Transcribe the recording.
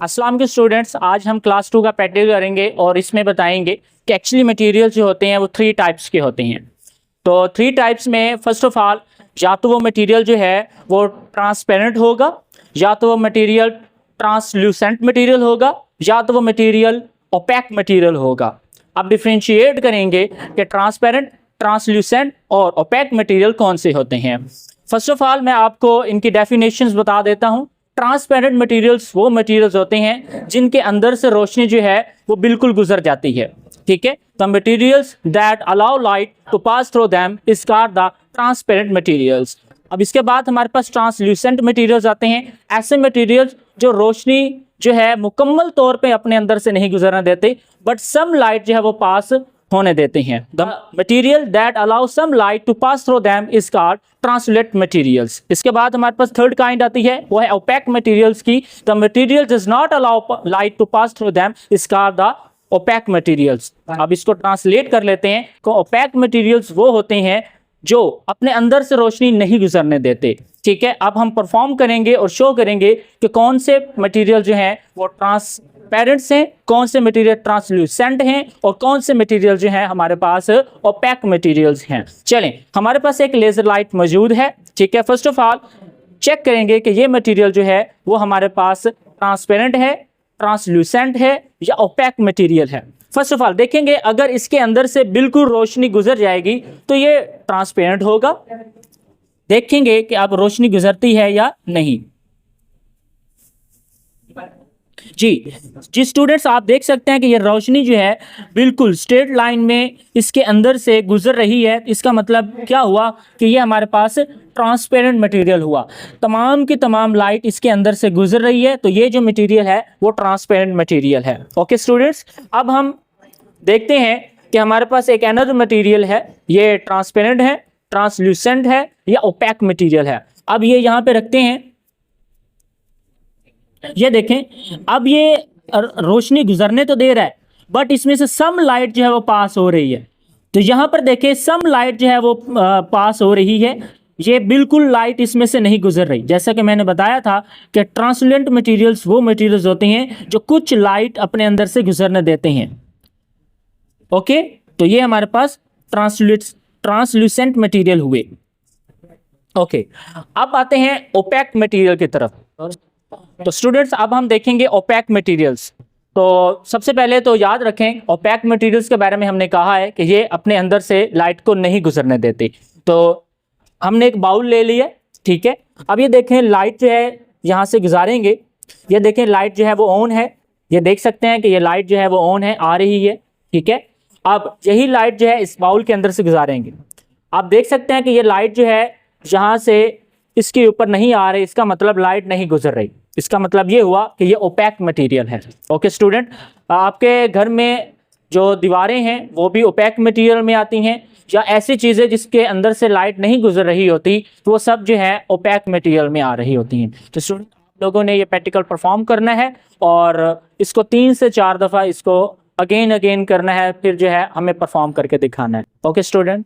अस्सलाम के स्टूडेंट्स, आज हम क्लास 2 का प्रैक्टिकल करेंगे और इसमें बताएंगे कि एक्चुअली मटेरियल जो होते हैं वो 3 टाइप्स के होते हैं। तो 3 टाइप्स में फर्स्ट ऑफ ऑल या तो वो मटेरियल जो है वो ट्रांसपेरेंट होगा, या तो वो मटेरियल ट्रांसल्यूसेंट मटेरियल होगा, या तो वो मटेरियल ओपेक मटेरियल होगा। अब डिफ्रेंशिएट करेंगे कि ट्रांसपेरेंट, ट्रांसल्यूसेंट और ओपेक मटेरियल कौन से होते हैं। फर्स्ट ऑफ ऑल मैं आपको इनकी डेफिनेशंस बता देता हूँ। ट्रांसपेरेंट मटेरियल्स वो मटेरियल्स होते हैं जिनके अंदर से रोशनी जो है वो बिल्कुल गुजर जाती है, ठीक है। The materials that allow light to pass through them is called the transparent materials. अब इसके बाद हमारे पास ट्रांसल्यूसेंट मटेरियल्स आते हैं, ऐसे मटेरियल्स जो रोशनी जो है मुकम्मल तौर पे अपने अंदर से नहीं गुजरने देते बट सम लाइट जो है वो पास होने देते हैं। The material that allow some light to pass through them is called translate materials. इसके बाद हमारे पास थर्ड काइंड आती है, वो है ओपेक मटेरियल्स की। The material does not allow light to pass through them is called the opaque materials. अब इसको ट्रांसलेट कर लेते हैं तो ओपेक मटेरियल्स वो होते हैं जो अपने अंदर से रोशनी नहीं गुजरने देते, ठीक है। अब हम परफॉर्म करेंगे और शो करेंगे कि कौन से मटेरियल जो हैं वो ट्रांसपेरेंट्स हैं, कौन से मटेरियल ट्रांसल्यूसेंट हैं और कौन से मटेरियल जो हैं हमारे पास ओपेक मटेरियल्स हैं। चलें, हमारे पास एक लेजर लाइट मौजूद है, ठीक है। फर्स्ट ऑफ ऑल चेक करेंगे कि ये मटेरियल जो है वो हमारे पास ट्रांसपेरेंट है, ट्रांसल्यूसेंट है या ओपेक मटेरियल है। फर्स्ट ऑफ ऑल देखेंगे अगर इसके अंदर से बिल्कुल रोशनी गुजर जाएगी तो ये ट्रांसपेरेंट होगा। देखेंगे कि अब रोशनी गुजरती है या नहीं। जी स्टूडेंट्स, आप देख सकते हैं कि ये रोशनी जो है बिल्कुल स्ट्रेट लाइन में इसके अंदर से गुजर रही है। इसका मतलब क्या हुआ कि ये हमारे पास ट्रांसपेरेंट मटेरियल हुआ। तमाम की तमाम लाइट इसके अंदर से गुजर रही है, तो ये जो मटेरियल है वो ट्रांसपेरेंट मटेरियल है। ओके स्टूडेंट्स, अब हम देखते हैं कि हमारे पास एक अनदर मटेरियल है, ये ट्रांसपेरेंट है, ट्रांसल्यूसेंट है या ओपेक मटेरियल है। अब ये यहाँ पे रखते हैं, ये देखें अब ये रोशनी गुजरने तो दे रहा है बट इसमें से सम लाइट जो है वो पास हो रही है। तो यहाँ पर देखें सम लाइट जो है वो पास हो रही है, ये बिल्कुल लाइट इसमें से नहीं गुजर रही। जैसा कि मैंने बताया था कि ट्रांसलेंट मटेरियल्स वो मटेरियल्स होते हैं जो कुछ लाइट अपने अंदर से गुजरने देते हैं। ओके, तो ये हमारे पास ट्रांसल्यूसेंट मटेरियल हुए। ओके, अब आते हैं ओपेक मटेरियल की तरफ। तो स्टूडेंट्स अब हम देखेंगे ओपेक मटेरियल्स। तो सबसे पहले तो याद रखें ओपेक मटेरियल्स के बारे में हमने कहा है कि ये अपने अंदर से लाइट को नहीं गुजरने देते। तो हमने एक बाउल ले लिया, ठीक है। अब ये देखें लाइट जो है यहाँ से गुजारेंगे, ये देखें लाइट जो है वो ऑन है, ये देख सकते हैं कि ये लाइट जो है वो ऑन है, आ रही है, ठीक है। अब यही लाइट जो है इस बाउल के अंदर से गुजारेंगे। आप देख सकते हैं कि ये लाइट जो है यहाँ से इसके ऊपर नहीं आ रही, इसका मतलब लाइट नहीं गुजर रही। इसका मतलब ये हुआ कि ये ओपेक मटेरियल है। ओके स्टूडेंट, आपके घर में जो दीवारें हैं वो भी ओपेक मटेरियल में आती हैं या ऐसी चीज़ें जिसके अंदर से लाइट नहीं गुजर रही होती तो वो सब जो है ओपेक मटेरियल में आ रही होती हैं। तो स्टूडेंट आप लोगों ने ये प्रैक्टिकल परफॉर्म करना है और इसको 3 से 4 दफ़ा इसको अगेन करना है, फिर जो है हमें परफॉर्म करके दिखाना है। Okay student.